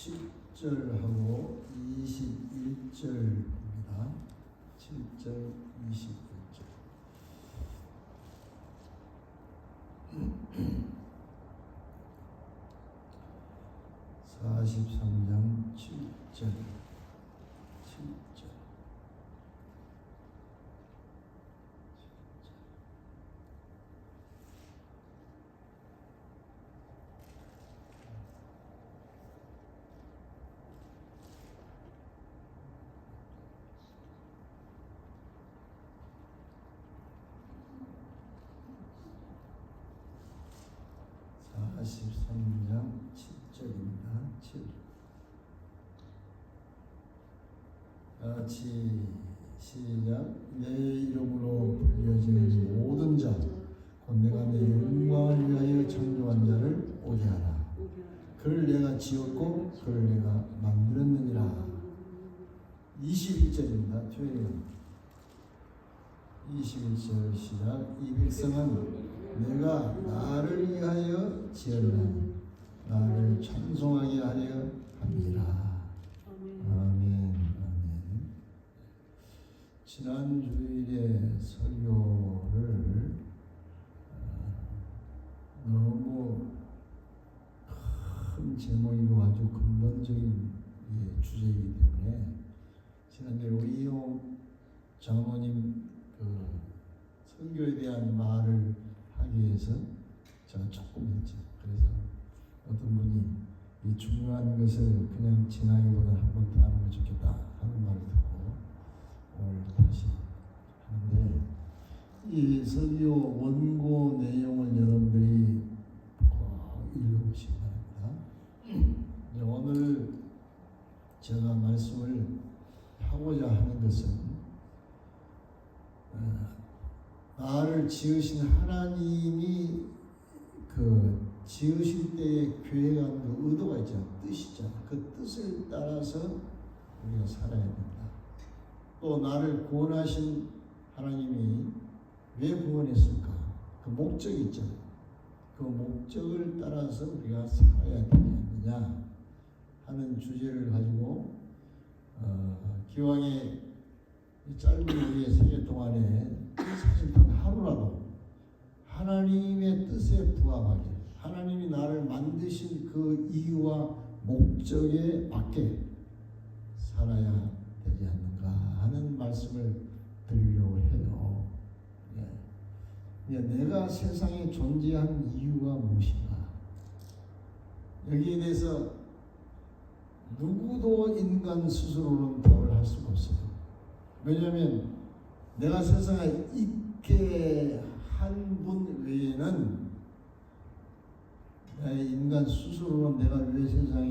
7절하고 21절입니다. 7절 21절. 43장 7절. 43장 7절입니다. 7. 같이 시작. 내 이름으로 불려지는 모든 자, 곧 내가 내 영광을 위하여 창조한 자를 오게 하라. 그를 내가 지었고 그를 내가 만들었느니라. 21절입니다. 조용히 21절 시작. 이 백성은 내가 나를 위하여 지었나니 나를 찬송하게 하려 함이라. 아멘. 아멘. 지난 주일에 설교를 너무 큰 제목이고 아주 근본적인 주제이기 때문에 지난주에 이용 장모님 설교에 대한 말을 하기 위해서 제가 조금 했죠. 그래서 어떤 분이 이 중요한 것을 그냥 지나기보다 한 번 더 하는 게 좋겠다 하는 말을 듣고 오늘 다시 하는데, 이 설교 원고 내용을 여러분들이 꼭 읽어보시기 바랍니다. 오늘 제가 말씀을 하고자 하는 것은 나를 지으신 하나님이 지으실 때에 계획한 의도가 있잖아요. 뜻이잖아요. 그 뜻을 따라서 우리가 살아야 된다. 또 나를 구원하신 하나님이 왜 구원했을까? 그 목적이 있잖아요. 그 목적을 따라서 우리가 살아야 되느냐 하는 주제를 가지고 기왕에 짧은 우리의 생애 동안에 사실 단 하루라도 하나님의 뜻에 부합하게, 하나님이 나를 만드신 그 이유와 목적에 맞게 살아야 되지 않는가 하는 말씀을 드리려고 해요. 내가 세상에 존재한 이유가 무엇인가? 여기에 대해서 누구도 인간 스스로는 답을 할 수가 없어요. 왜냐하면 내가 세상에 있게 한 분 외에는 인간 스스로는 내가 왜 세상에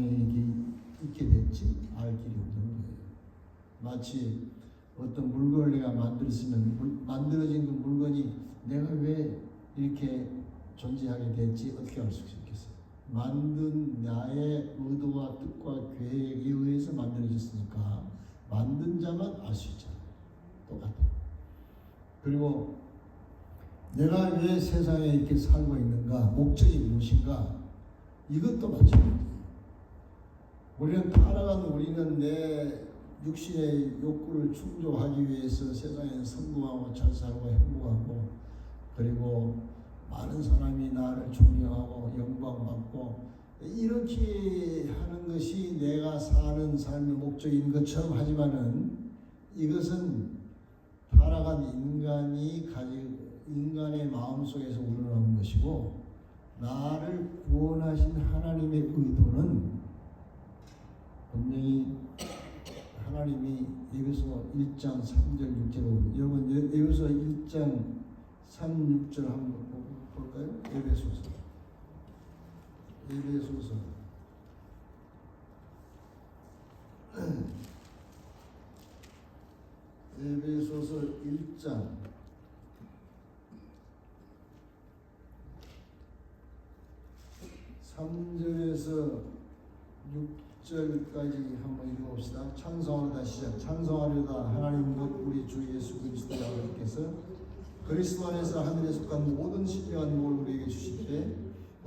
있게 됐지 알 길이 없는 거예요. 마치 어떤 물건을 내가 만들었으면 만들어진 그 물건이 내가 왜 이렇게 존재하게 됐지 어떻게 알 수 있겠어요? 만든 나의 의도와 뜻과 계획에 의해서 만들어졌으니까 만든 자만 알 수 있잖아요. 똑같아요. 그리고 내가 왜 세상에 이렇게 살고 있는가, 목적이 무엇인가, 이것도 마찬가지예요. 우리는 타락한 우리는 내 육신의 욕구를 충족하기 위해서 세상에 성공하고 잘 살고 행복하고, 그리고 많은 사람이 나를 존경하고 영광받고, 이렇게 하는 것이 내가 사는 삶의 목적인 것처럼 하지만은 이것은 타락한 인간의 마음속에서 우러나온 것이고, 나를 구원하신 하나님의 의도는 분명히 하나님이 에베소 1장 3절 6절로, 여러분 에베소 1장 3, 6절 한번 볼까요? 에베소서 에베소서 1장 3절에서 6절까지 한번 읽어봅시다. 찬송하려다 시작. 찬송하려다 하나님 곧 우리 주 예수 그리스도의 아버지께서 그리스도 안에서 하늘에 속한 모든 신령한 복을 우리에게 주실 때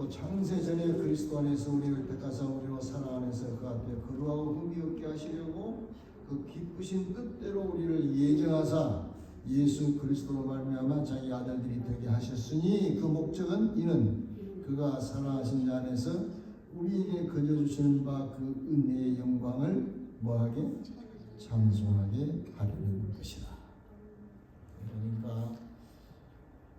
창세 전에 그리스도 안에서 우리를 택하사 우리와 사랑 안에서 그 앞에 거룩하고 흠이 없게 하시려고 그 기쁘신 뜻대로 우리를 예정하사 예수 그리스도로 말미암아 자기 아들들이 되게 하셨으니 그 목적은 이는 그가 사랑하신 자 안에서 우리에게 거저 주시는 바 그 은혜의 영광을 뭐하게 찬송하게 하려는 것이다. 그러니까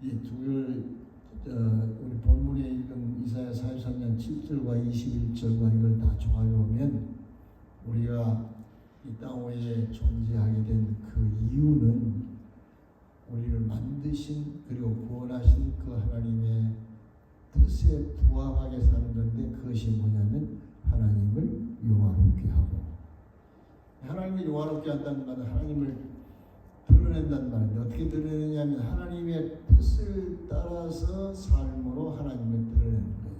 이 우리 본문에 읽은 이사야 43년 7절과 21절과 이걸 다 종합해 보면 우리가 이 땅 위에 존재하게 된 그 이유는 우리를 만드신 그리고 구원하신 그 하나님의 뜻에 부합하게 사는 건데 그것이 뭐냐면 하나님을 영화롭게 하고 하나님을 영화롭게 한다는 말은 하나님을 드러낸다는 말인데 어떻게 드러내느냐면 하나님의 뜻을 따라서 삶으로 하나님을 드러내는 거예요.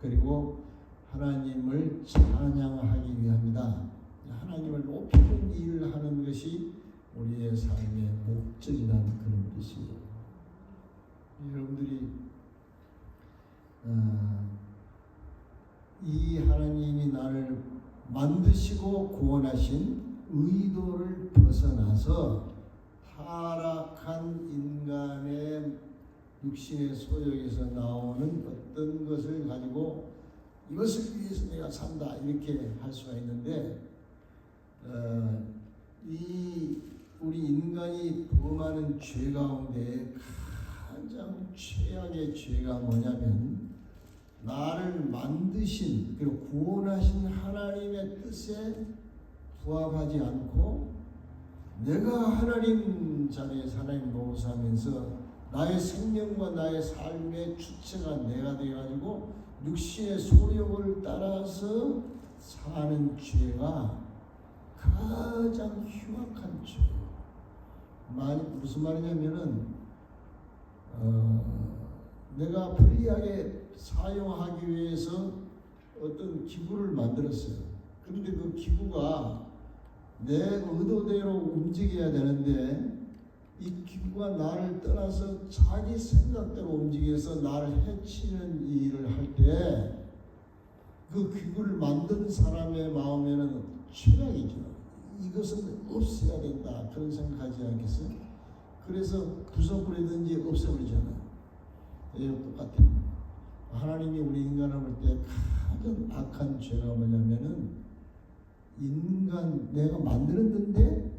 그리고 하나님을 찬양하기 위함이다. 하나님을 높이는 일을 하는 것이 우리의 삶의 목적이라는 그런 뜻이에요. 여러분들이 이 하나님이 나를 만드시고 구원하신 의도를 벗어나서 타락한 인간의 육신의 소욕에서 나오는 어떤 것을 가지고 이것을 위해서 내가 산다 이렇게 할 수가 있는데 우리 인간이 범하는 죄 가운데 가장 최악의 죄가 뭐냐면 나를 만드신 그리고 구원하신 하나님의 뜻에 부합하지 않고 내가 하나님 자리에서 하나님 노릇하면서 나의 생명과 나의 삶의 주체가 내가 되어가지고 육신의 소욕을 따라서 사는 죄가 가장 흉악한 죄예요. 무슨 말이냐면은 내가 편리하게 사용하기 위해서 어떤 기구를 만들었어요. 그런데 그 기구가 내 의도대로 움직여야 되는데 이 기구가 나를 떠나서 자기 생각대로 움직여서 나를 해치는 일을 할 때 그 기구를 만든 사람의 마음에는 최악이죠. 이것은 없애야 된다 그런 생각하지 않겠어요? 그래서 부숴버리든지 없애버리잖아요. 똑같아요. 하나님이 우리 인간을 볼 때 가장 악한 죄가 뭐냐면은 인간 내가 만들었는데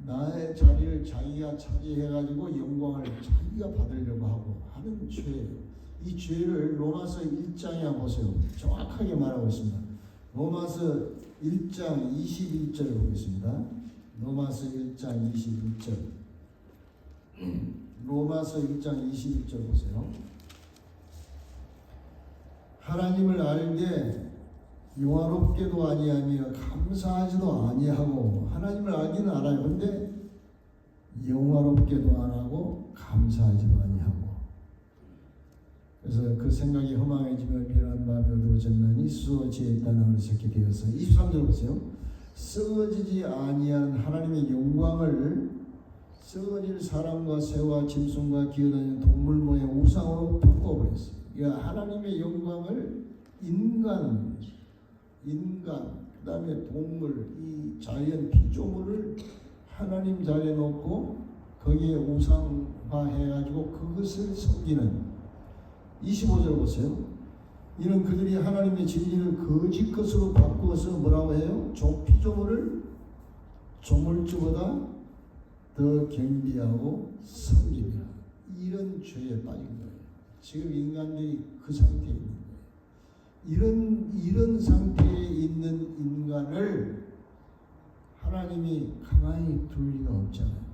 나의 자리를 자기가 차지해가지고 영광을 자기가 받으려고 하고 하는 죄예요. 이 죄를 로마서 1장에 한번 보세요. 정확하게 말하고 있습니다. 로마서 1장 21절 보겠습니다. 로마서 1장 21절. 로마서 1장 21절 보세요. 하나님을 알되 영화롭게도 아니하며 감사하지도 아니하고 하나님을 알기는 알아요. 근데 영화롭게도 안 하고 감사하지도 아니하고 그래서 그 생각이 허망해지며 미련한 마음이 어두워졌나니 수어지에 있다는 어리석게 되어서 23절 보세요. 썩어지지 아니한 하나님의 영광을 썩어질 사람과 새와 짐승과 기어다니는 동물 모양 우상으로 바꿔버렸어요. 그러니까 하나님의 영광을 인간 그 다음에 동물, 이 자연 피조물을 하나님 자리에 놓고 거기에 우상화해가지고 그것을 섬기는 25절 보세요. 이는 그들이 하나님의 진리를 거짓 것으로 바꾸어서 뭐라고 해요? 피조물을 조물주보다 더 경비하고 섬깁니다. 이런 죄에 빠진 거예요. 지금 인간들이 그 상태에 있는 거예요. 이런 상태에 있는 인간을 하나님이 가만히 둘 리가 없잖아요.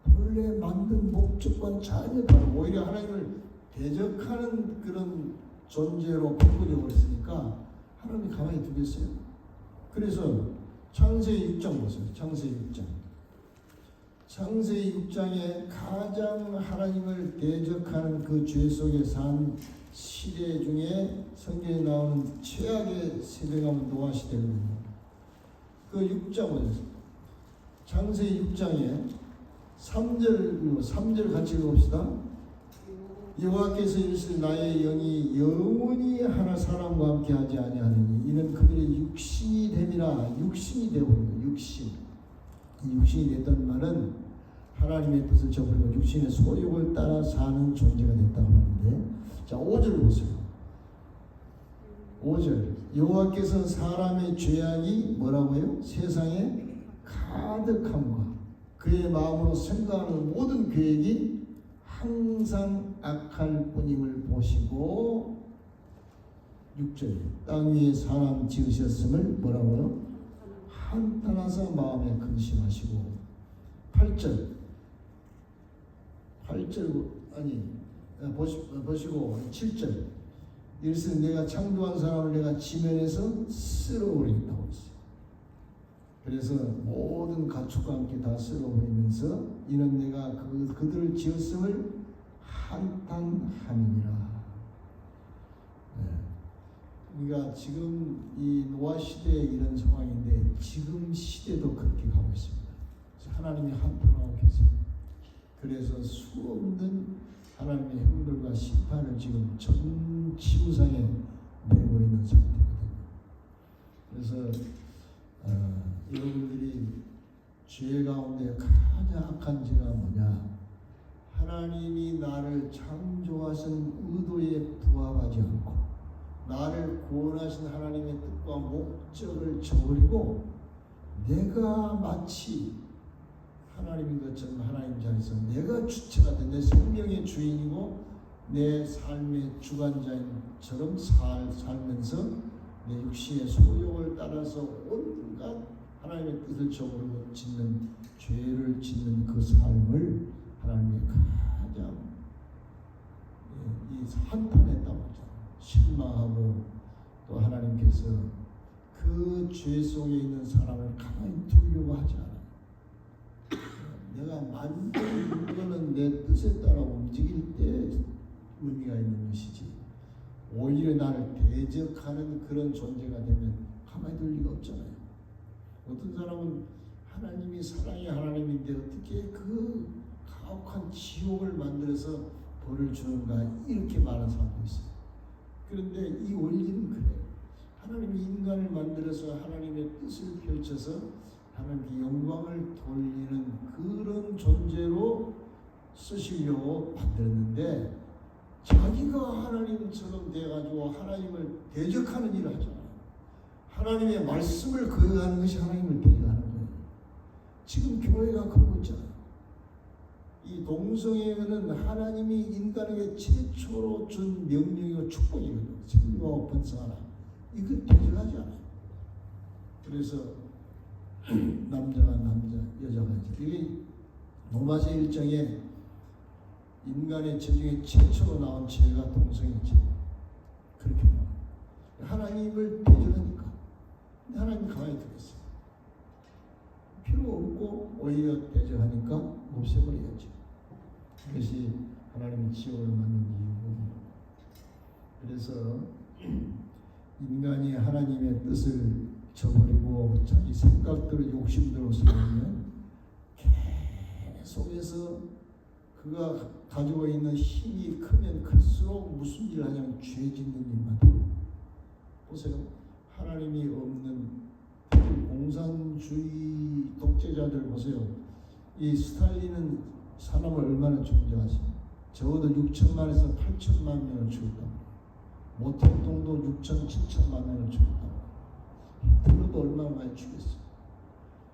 본래 만든 목적과는 전혀 다르고 오히려 하나님을 대적하는 그런 존재로 바꾸려 버렸으니까 하나님이 가만히 두겠어요? 그래서 창세기 6장 보세요. 창세기 6장. 창세기 6장에 가장 하나님을 대적하는 그 죄 속에 산 시대 중에 성경에 나오는 최악의 세대가 노아 시대거든요. 그 6장 보세요. 창세기 6장에 3절 같이 읽어봅시다. 여호와께서 이르시되 나의 영이 영원히 하나 사람과 함께 하지 아니하느니 이는 그들의 육신이 됨이라. 육신이 되어버린 거예요. 육신. 이 육신이 됐다는 말은 하나님의 뜻을 저버리고 육신의 소욕을 따라 사는 존재가 됐다고 하는데, 자 5절 보세요. 5절 여호와께서는 사람의 죄악이 뭐라고요? 세상에 가득함과 그의 마음으로 생각하는 모든 계획이 항상 악할 뿐임을 보시고, 6절 땅 위에 사람 지으셨음을 뭐라고요? 한탄하사 마음에 근심하시고, 8절 아니 보시고 7절 이르시되 내가 창조한 사람을 내가 지면에서 쓸어버리겠다고 했어요. 그래서 모든 가축과 함께 다 쓸어버리면서 이는 내가 그들을 지었음을 한탄함이니라. 우리가 지금 이 노아 시대에 이런 상황인데 지금 시대도 그렇게 가고 있습니다. 하나님이 한탄하고 계세요. 그래서 수없는 하나님의 형벌과 심판을 지금 전 지구상에 내고 있는 상태거든요. 그래서 여러분들이 죄 가운데 가장 악한 죄가 뭐냐? 하나님이 나를 창조하신 의도에 부합하지 않고 나를 구원하신 하나님의 뜻과 목적을 저버리고 내가 마치 하나님인 것처럼 하나님 자리에서 내가 주체가 된 내 생명의 주인이고 내 삶의 주관자인처럼 살면서 내 육신의 소욕을 따라서 온갖 하나님의 뜻을 저버리고 짓는 죄를 짓는 그 삶을 하나님이 가장 이 한탄했다고 하죠. 실망하고 또 하나님께서 그 죄 속에 있는 사람을 가만히 두려고 하지 않아요. 내가 만든 물건은 내 뜻에 따라 움직일 때 의미가 있는 것이지, 오히려 나를 대적하는 그런 존재가 되면 가만히 둘 리가 없잖아요. 어떤 사람은 하나님이 사랑의 하나님인데 어떻게 그 가혹한 지옥을 만들어서 벌을 주는가, 이렇게 말하는 사람도 있어요. 그런데 이 원리는 그래요. 하나님이 인간을 만들어서 하나님의 뜻을 펼쳐서 하나님께 영광을 돌리는 그런 존재로 쓰시려고 만들었는데 자기가 하나님처럼 돼가지고 하나님을 대적하는 일을 하잖아요. 하나님의 말씀을 거역하는 것이 하나님을 대적하는 거예요. 지금 교회가 그러고 있잖아요. 이 동성애는 하나님이 인간에게 최초로 준 명령이고 축복이거든요. 진리와 번성하라. 이걸 대적하지 않아요. 그래서 남자가 남자, 여자가 여자. 이게 로마서 1장에 인간의 죄 중에 최초로 나온 죄가 동성애 죄. 그렇게 나와요. 하나님을 대적하니까. 근데 하나님 가만히 두겠어요. 필요 없고 오히려 대적하니까 없애버려야죠. 그것이 하나님의 지옥을 만든 이유고. 그래서 인간이 하나님의 뜻을 저버리고 자기 생각대로 욕심대로 살면 계속해서 그가 가지고 있는 힘이 크면 클수록 무슨 일을 하냐면 죄 짓는 일만 해요. 보세요. 하나님이 없는 공산주의 독재자들 보세요. 이 스탈린은 사람을 얼마나 존재하세요? 적어도 6천만에서 8천만 명을 죽였다고. 모택동도 6천, 7천만 명을 죽였다고. 히틀러도 얼마나 많이 죽였어요.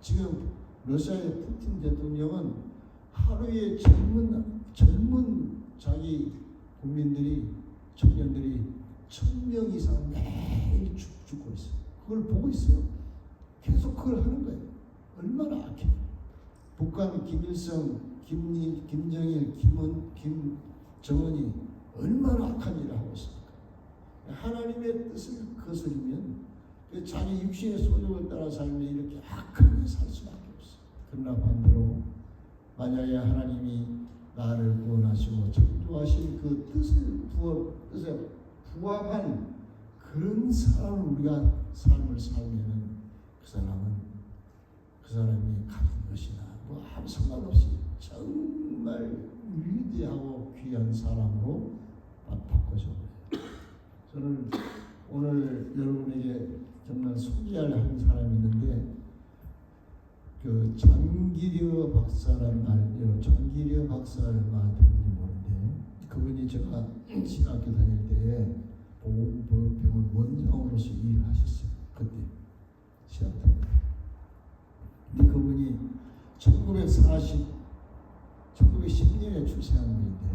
지금 러시아의 푸틴 대통령은 하루에 젊은 자기 국민들이, 청년들이 1000명 이상 매일 죽고 있어요. 그걸 보고 있어요. 계속 그걸 하는 거예요. 얼마나 악해. 북한 김일성, 김정일, 김정은이 얼마나 악한 일을 하고 있습니까? 하나님의 뜻을 거스르면 자기 육신의 소욕을 따라 살면 이렇게 악하게 살 수밖에 없어요. 그러나 반대로 만약에 하나님이 나를 구원하시고 창조하신 그 뜻에 부합한 그런 사람을 우리가 삶을 살면은 그 사람이 가진 것이나 뭐 아무 상관없이 정말 위대하고 귀한 사람으로 바꿔줘요. 저는 오늘 여러분에게 정말 소개할 한 사람이 있는데, 그 장기려 박사라는 말, 장기려 박사를 말 듣는지 모르는데, 그분이 제가 신학교 다닐 때에 보건병원 원장으로서 일을 하셨어요. 그때 시합 때. 근데 그분이 1910년에 출생한 분인데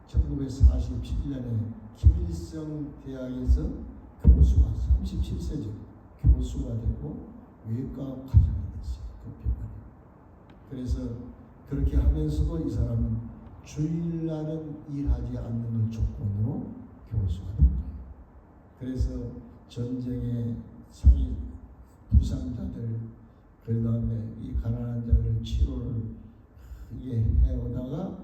1947년에 김일성 대학에서 교수가 37세죠. 교수가 되고 외과 과장이 됐어요. 그 병원에. 그래서 그렇게 하면서도 이 사람은 주일날은 일하지 않는 걸 조건으로 교수가 된 거예요. 그래서 전쟁의 상위 부상자들, 그 다음에 이 가난한 자들 치료를 해오다가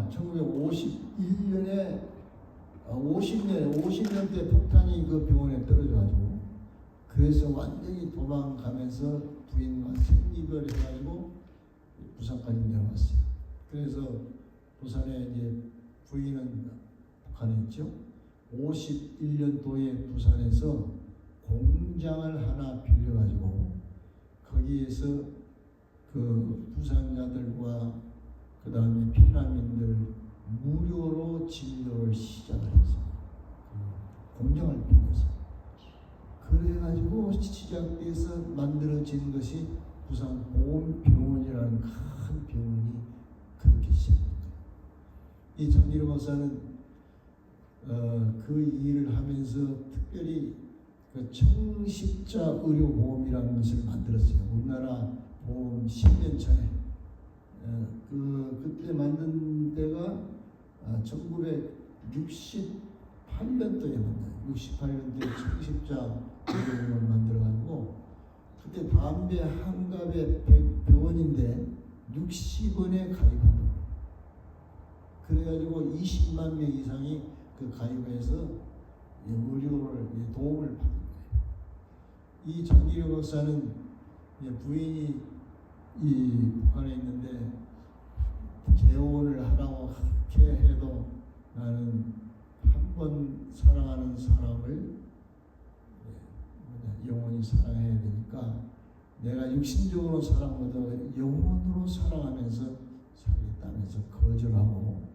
1951년에 50년대 폭탄이 그 병원에 떨어져가지고, 그래서 완전히 도망가면서 부인과 생이별 해가지고 부산까지 내려왔어요. 그래서 부산에 이제 부인은 북한에 있죠. 51년도에 부산에서 공장을 하나 빌려가지고 거기에서 그 부상자들과 그 다음에 피난민들 무료로 진료를 시작을 했어요. 공장을 빌려서. 그래가지고 시작돼서 만들어진 것이 부산보건병원이라는 큰 병원이 그렇게 시작된 거예요. 이 장기려 박사는 그 일을 하면서 특별히 그 청십자 의료보험이라는 것을 만들었어요. 우리나라 보험 10년 전에. 그때 만든 데가 1968년도에 만나요. 68년도에 청십자 의료보험을 만들어가지고, 그때 담배 한 갑에 100원인데 60원에 가입하더라고요. 그래가지고 20만 명 이상이 그 가입해서 의료를 도움을 받은 거예요. 이 장기려 박사는 부인이 이 북한에 있는데 재혼을 하라고 그렇게 해도 나는 한 번 사랑하는 사람을 영원히 사랑해야 되니까 내가 육신적으로 사랑보다 영혼으로 사랑하면서 살겠다면서 거절하고,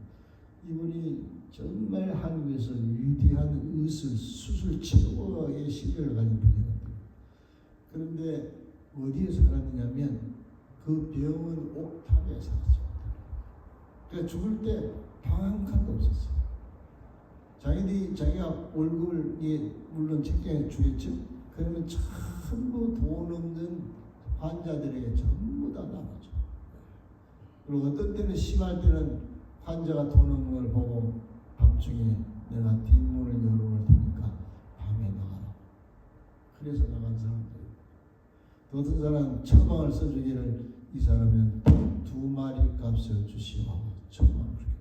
이분이 정말 한국에서 위대한 수술 최고의 실력을 가진 분이거든요. 그런데 어디에 살았느냐면 그 병원 옥탑에 살았어요. 그러니까 죽을 때 방 한 칸도 없었어요. 자기가 월급을 물론 책정해 주겠죠. 그러면 전부 돈 없는 환자들에게 전부 다 나눠줘. 그리고 어떤 때는 심할 때는 환자가 돈 없는 걸 보고 밤중에 내가 뒷문을 열어놓을 테니까 밤에 나가라. 그래서 나간 사람들. 또 어떤 사람은 처방을 써주기를 이 사람은 2마리 값을 주시오 하고 처방을 주게.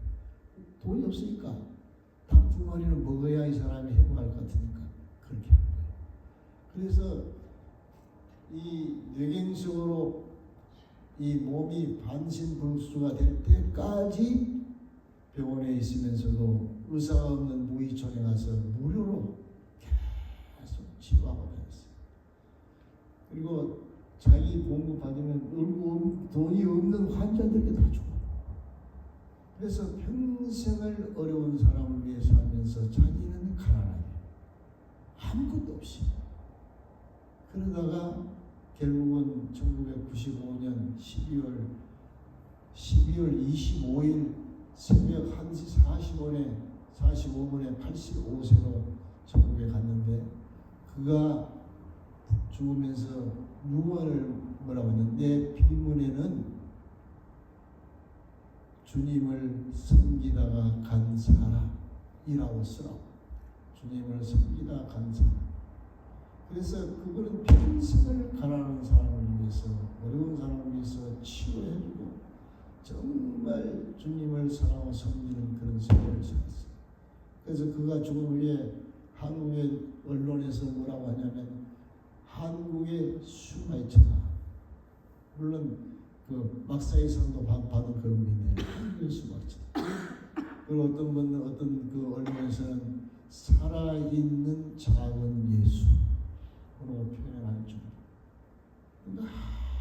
돈이 없으니까 닭 2마리는 먹어야 이 사람이 행복할 것 같으니까 그렇게 하는 거예요. 그래서 이 뇌경색으로 이 몸이 반신불수가 될 때까지 병원에 있으면서도 의사가 없는 무의촌에 가서 무료로 계속 치료하고 다녔어요. 그리고 자기 공급 받으면 돈이 없는 환자들에게 다 주고, 그래서 평생을 어려운 사람을 위해 살면서 자기는 가난하게 아무것도 없이, 그러다가 결국은 1995년 12월 25일 새벽 1시 45분에 85세로 천국에 갔는데, 그가 죽으면서 유언을 뭐라고 했는데, 내 비문에는 주님을 섬기다가 간 사람이라고 쓰라고. 주님을 섬기다 간 사람. 그래서 그분은 평생을 가난한 사람을 위해서, 어려운 사람을 위해서 치료해주고 정말 주님을 사랑하고 섬기는 그런 생활을 살았어요. 그래서 그가 죽은 후에 한국의 언론에서 뭐라고 하냐면, 한국의 수가 있잖아. 물론 그 막사의 상도 받은 그분인데 한글수 박사. 그리고 어떤 분 어떤 그 언론에서는 살아있는 작은 예수로 표현할 줄. 그러니까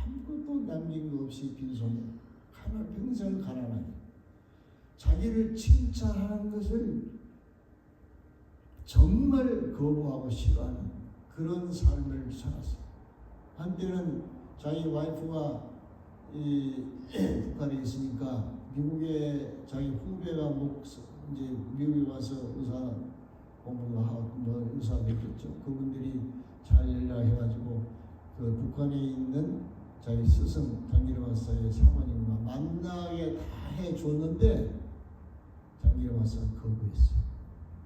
아무것도 남긴 거 없이 빈손으로 평생을 가난하게 자기를 칭찬하는 것을 정말 거부하고 싫어하는 그런 삶을 살았어요. 한때는 자기 와이프가 북한에 있으니까 미국에 자기 후배가 이제 미국에 와서 의사 공부도 하고 뭐 의사 됐겠죠. 그분들이 잘 연락해가지고 그 북한에 있는 자기 스승 장기르마사의 사모님과 만나게 다 해줬는데 장기르마사가 거부했어요.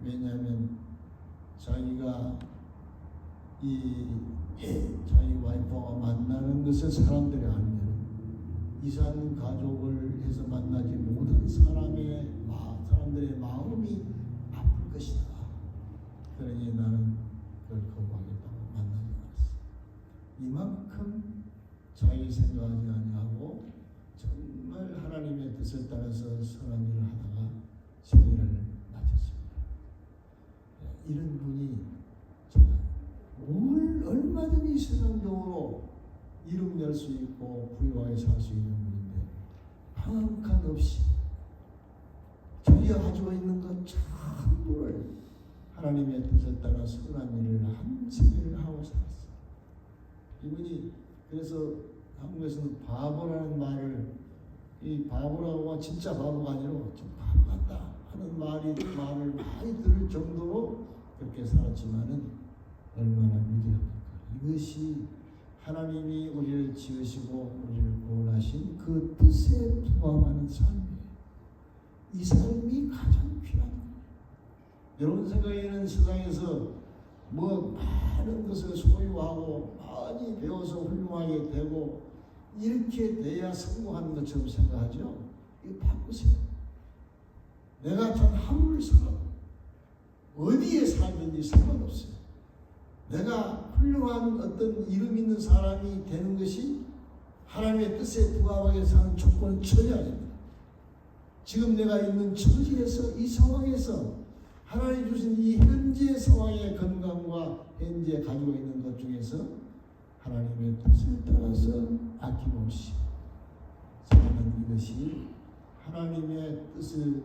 왜냐하면 자기가 자기 와이프와 만나는 것을 사람들이 알면 이산 가족을 해서 만나지 못한 사람들의 마음이 아플 것이다. 그러니 나는 그걸 거부하겠다고 만나지 않았어. 이만큼 자기 생각하지 아니하고 정말 하나님의 뜻을 따라서 선한 일을 하다가 세계를 맞았습니다. 이런 분이 얼마든지 세상적으로 이름 낼 수 있고 부유하게 살 수 있는 분인데 한 칸 없이 자기가 가지고 있는 것 전부를 하나님의 뜻을 따라 선한 일을 한 세계를 하고 살았어요. 이분이 그래서 한국에서는 바보라는 말을 이 바보라고 진짜 바보가 아니라 좀 바보 같다 하는 말을 많이 들을 정도로 그렇게 살았지만은 얼마나 위대합니까? 이것이 하나님이 우리를 지으시고 우리를 구원하신 그 뜻에 부합하는 삶이에요. 이 삶이 가장 귀한 거예요. 여러분 생각에는 세상에서 뭐 많은 것을 소유하고 많이 배워서 훌륭하게 되고 이렇게 돼야 성공하는 것처럼 생각하죠? 이거 바꾸세요. 내가 단 하루를 살아도 어디에 살든지 상관없어요. 내가 훌륭한 어떤 이름 있는 사람이 되는 것이 하나님의 뜻에 부합하게 사는 조건은 전혀 아닙니다. 지금 내가 있는 처지에서 이 상황에서 하나님 주신 이 현재 상황의 건강과 현재 가지고 있는 것 중에서 하나님의 뜻을 따라서 아낌없이 사는 이것이 하나님의 뜻을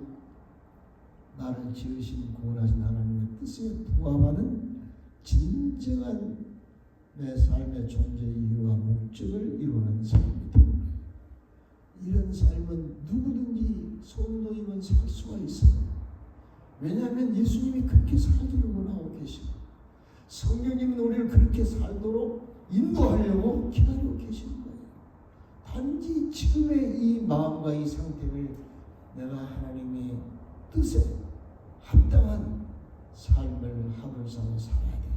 나를 지으신 구원하신 하나님의 뜻에 부합하는 진정한 내 삶의 존재 이유와 목적을 이루는 삶이 되는 거예요. 이런 삶은 누구든지 성도이면 살 수가 있어요. 왜냐하면 예수님이 그렇게 살기를 원하고 계시고 성령님은 우리를 그렇게 살도록 인도하려고 기다리고 계시는 거예요. 단지 지금의 이 마음과 이 상태를 내가 하나님의 뜻에 합당한 삶을 합을 삼아 살아야 된다.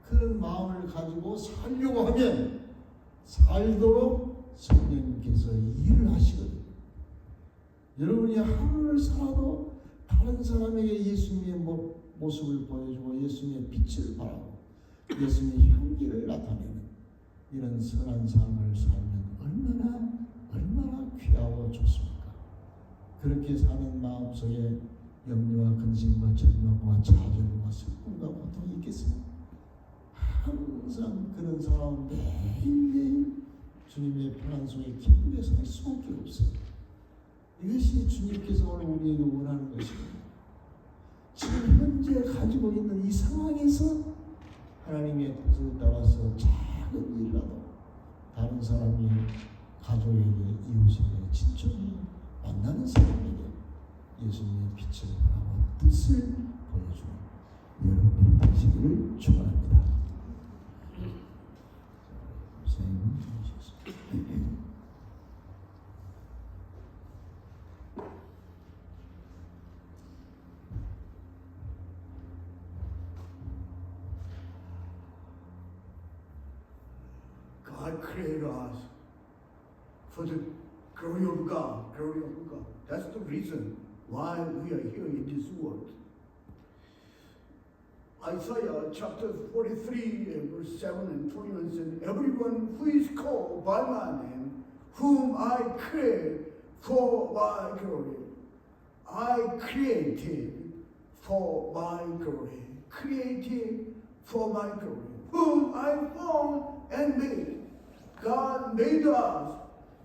그런 마음을 가지고 살려고 하면 살도록 성령님께서 일을 하시거든요. 여러분이 하루를 살아도 다른 사람에게 예수님의 모습을 보여주고 예수님의 빛을 발하고 예수님의 향기를 나타내는 이런 선한 삶을 살면 얼마나 귀하고 좋습니까? 그렇게 사는 마음속에 염려와 근심과 절망과 좌절과 슬픔과 고통이 있겠어요? 항상 그런 사람은 매일매일 주님의 평안 속에 기쁘게 살 수밖에 없어요. 이것이 주님께서 오늘 우리에게 원하는 것입니다. 지금 현재 가지고 있는 이 상황에서 하나님의 뜻을 따라서 작은 일이라도 다른 사람이 가족에게, 이웃에게, 친척이 만나는 사람에게 예수님의 빛을 바라고 뜻을 보여주는 여러분이 되시기를 축원합니다. God created us for the glory of God, glory of God. That's the reason why we are here in this world. Isaiah chapter 43 verse 7 and 21 says, everyone who is called by my name, whom I create for my glory. I created for my glory. Created for my glory. Whom I formed and made. God made us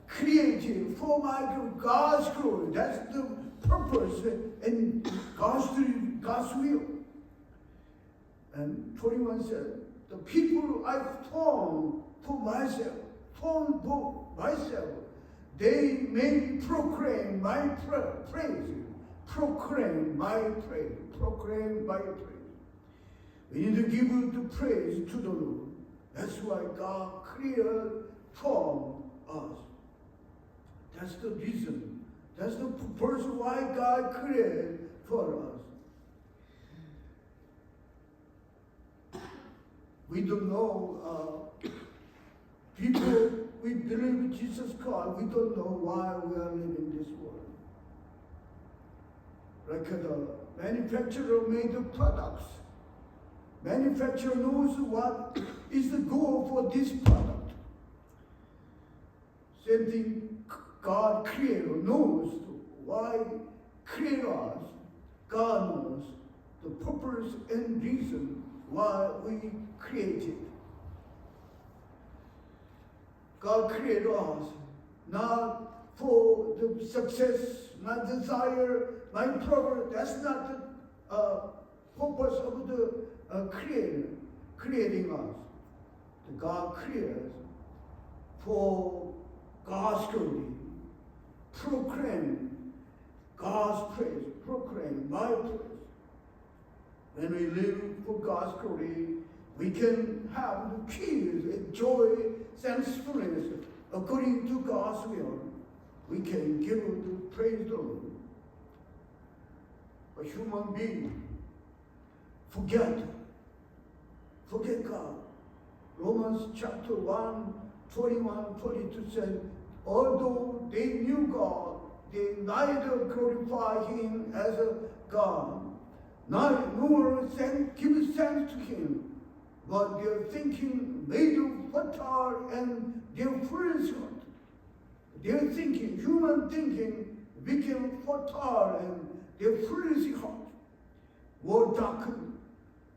created for my glory. God's glory. That's the purpose and God's will. And 21 said, the people I formed for myself, they may proclaim my praise. Proclaim my praise. Proclaim my praise. We need to give the praise to the Lord. That's why God created from us. That's the reason. That's the purpose why God created for us. We don't know, people, we believe in Jesus Christ, we don't know why we are living in this world. Like the manufacturer made the products. Manufacturer knows what is the goal for this product. Same thing, God creator knows why create us. God knows the purpose and reason why we created. God created us not for the success, my desire, my progress. That's not the purpose of the creator creating us. The God creates for God's glory. Proclaim God's praise. Proclaim my praise. When we live for God's glory, we can have the peace and joy, thankfulness according to God's will. We can give the praise to the Lord. A human being forget God. Romans chapter 1, 21, 22 says, although they knew God, they neither glorified him as a God, nor give thanks to him, but their thinking made them fertile and their foolish heart. Their thinking, human thinking, became fertile and their foolish heart were darkened.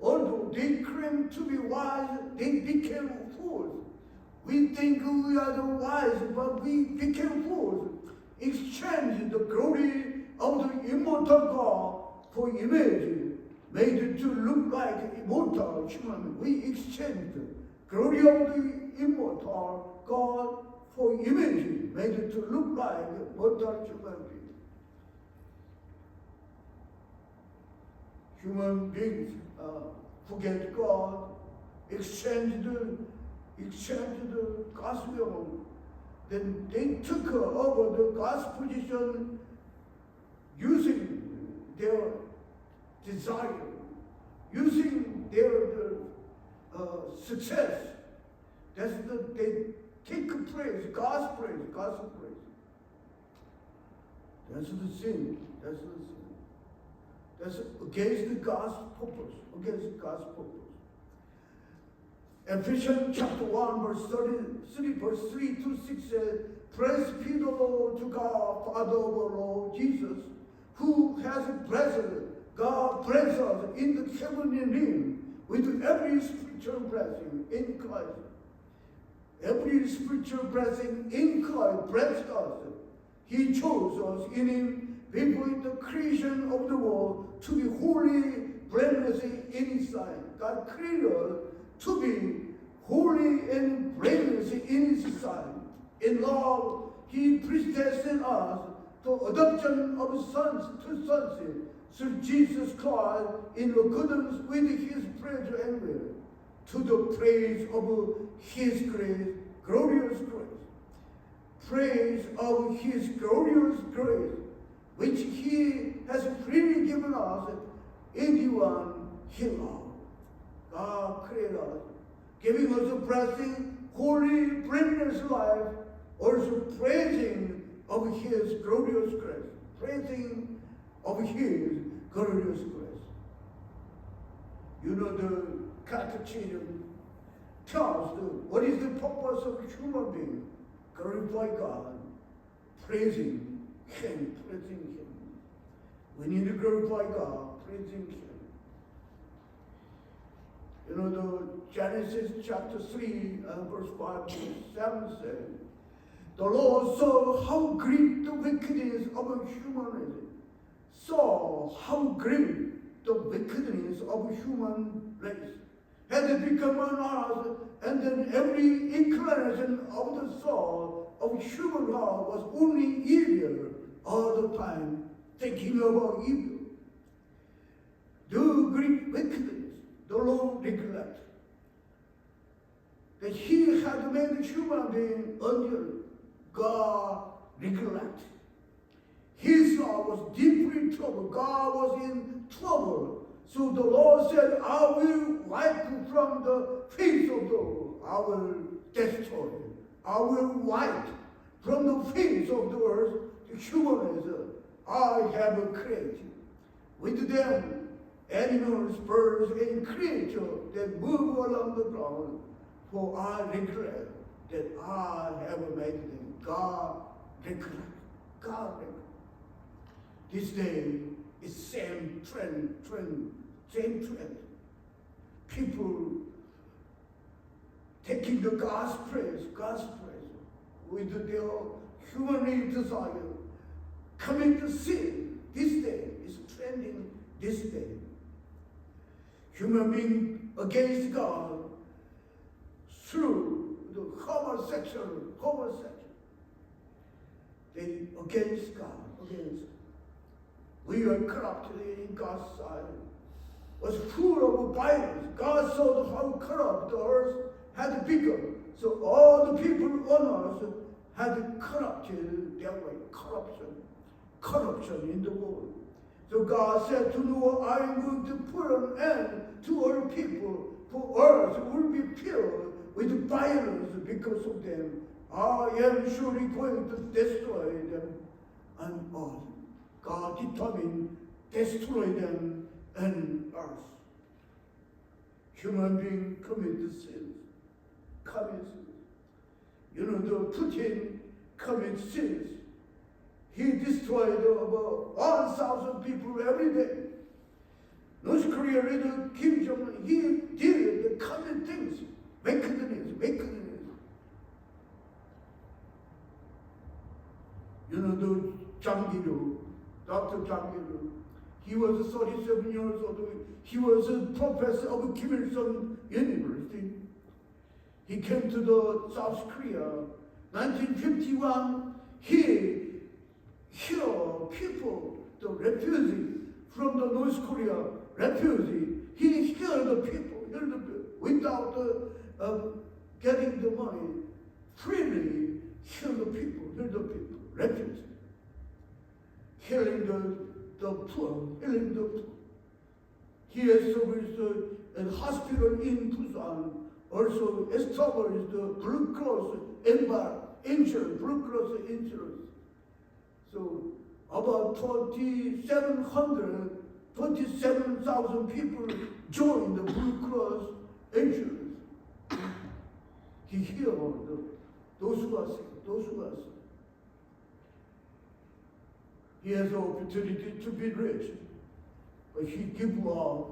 Although they claimed to be wise, they became fools. We think we are the wise, but we became fools. Exchanged the glory of the immortal God for image, made it to look like immortal human. We exchanged the glory of the immortal God for image, made it to look like immortal human being. Human beings forget God, exchanged the God's will. Then they took over the God's position using their desire, using their success. They take praise, God's praise, God's praise. That's the sin. That's the sin. That's against God's purpose. Against God's purpose. Ephesians chapter 1, verse 33, verse 3 to 6 says, praise be the Lord to God, Father of our Lord Jesus, who has blessed God bless us in the heavenly realm with every spiritual blessing in Christ. Every spiritual blessing in Christ blessed us. He chose us in Him before the creation of the world to be holy, blameless in His sight. God created us to be holy and blameless in His sight. In love, He predestined us to adoption of sons to sonship through Jesus Christ in accordance with His pleasure and will, to the praise of His grace, glorious grace. Praise of His glorious grace, which He has freely given us in the one He loved. God created us, giving us a blessing, holy, blameless life, also praising of His glorious grace, praising of His glorious grace. You know, the catechism tells what is the purpose of a human being? Glorify God, praising Him, praising Him. We need to glorify God, praising Him. You know, the Genesis chapter 3, verse 5 to 7 says, the Lord saw how great the wickedness of humanity. Saw how great the wickedness of human race had become on us, and then every inclination of the soul of human heart was only evil all the time, thinking about evil. The great wickedness, the Lord neglected. That He had made human being until God neglected. His heart was deeply troubled. God was in trouble. So the Lord said, I will wipe you from the face of the earth. I will destroy you. I will wipe from the face of the earth the humanism I have created. With them, animals, birds, and creatures that move along the ground. For I regret that I have made them. God regret. God regret. This day is same trend. People taking the God's praise with their human desire, coming to sin. This day is trending this day. Human being against God through the homosexual. They against God, against. We are corrupted in God's sight. Was full of violence. God saw how corrupt the earth had become. So all the people on earth had corrupted their way. Corruption in the world. So God said to Noah, I am going to put an end to all people, for earth will be filled with violence because of them. I am surely going to destroy them and all. God determined to destroy them and earth. Human being commit sins. You know, the Putin commits sins. He destroyed over 1,000 people every day. North Korea leader Kim Jong-un, he did the common things, wickedness. You know, the Dr. Jang Gi-ru, he was 37 years old. He was a professor of Kim Il-sung University. He came to the South Korea. 1951, he healed people, the refugees from the North Korea, He healed the people without getting the money. Freely heal the people, refugees. Healing the poor. He established a hospital in Busan. Also established the Blue Cross insurance. So about 27,000 people joined the Blue Cross insurance. He healed those who are sick. He has the opportunity to be rich, but he gave up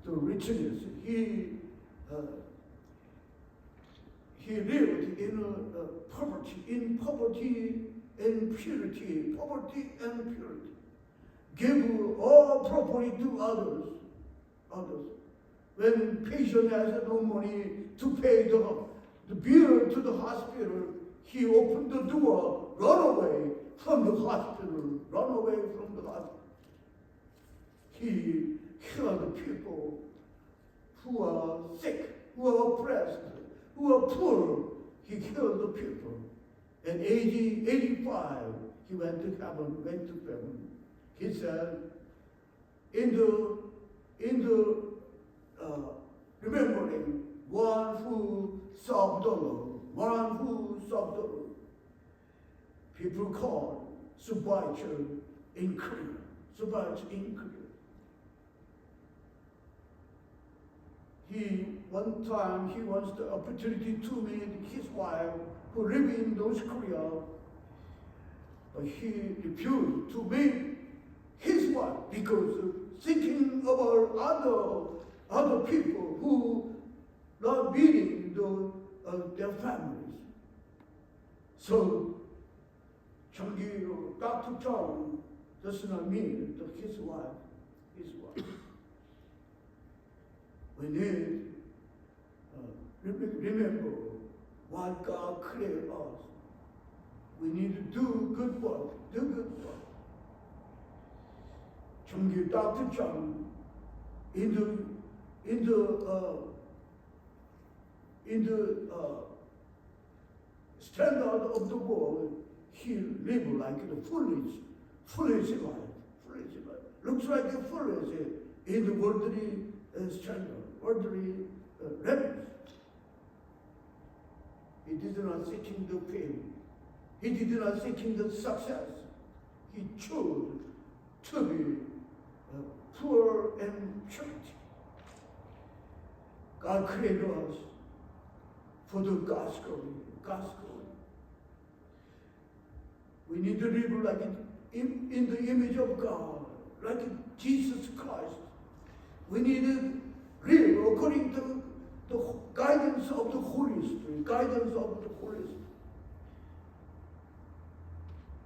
the richness. He lived in poverty and purity. Give all property to others. When patient has no money to pay the bill to the hospital, he opened the door, run away from the hospital. He healed the people who are sick, who are oppressed, who are poor. He healed the people. At age 85, he went to heaven. He said, in the remembering one who served the Lord, people called Subbulakshmi in Korea. One time he wants the opportunity to meet his wife who live in North Korea, but he refused to meet his wife because of thinking about other people who not meeting their families. So Dr. John does not meet his wife. We need remember what God created us. We need to do good work. Dr. John in the standard of the world, he lived like the foolish life. Looks like a foolish in the worldly standard, worldly levels. He did not seeking the fame. He did not seeking the success. He chose to be poor and church. God created us for the gospel. We need to live like in the image of God, like Jesus Christ. We need to live according to the guidance of the Holy Spirit.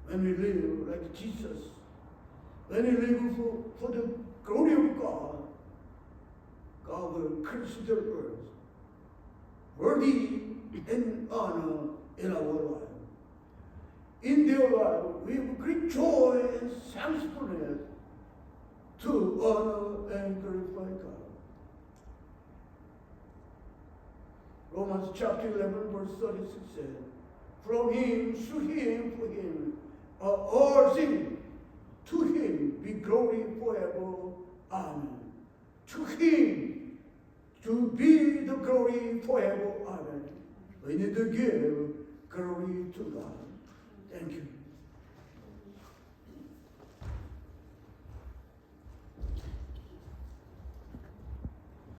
When we live like Jesus, when we live for the glory of God, God will consider us worthy and honor in our life. In their life, we have great joy and thankfulness to honor and glorify God. Romans chapter 11, verse 36 says, from him, through him, for him, are all things. To him be glory forever. Amen. To him to be the glory forever. Amen. We need to give glory to God. Thank you.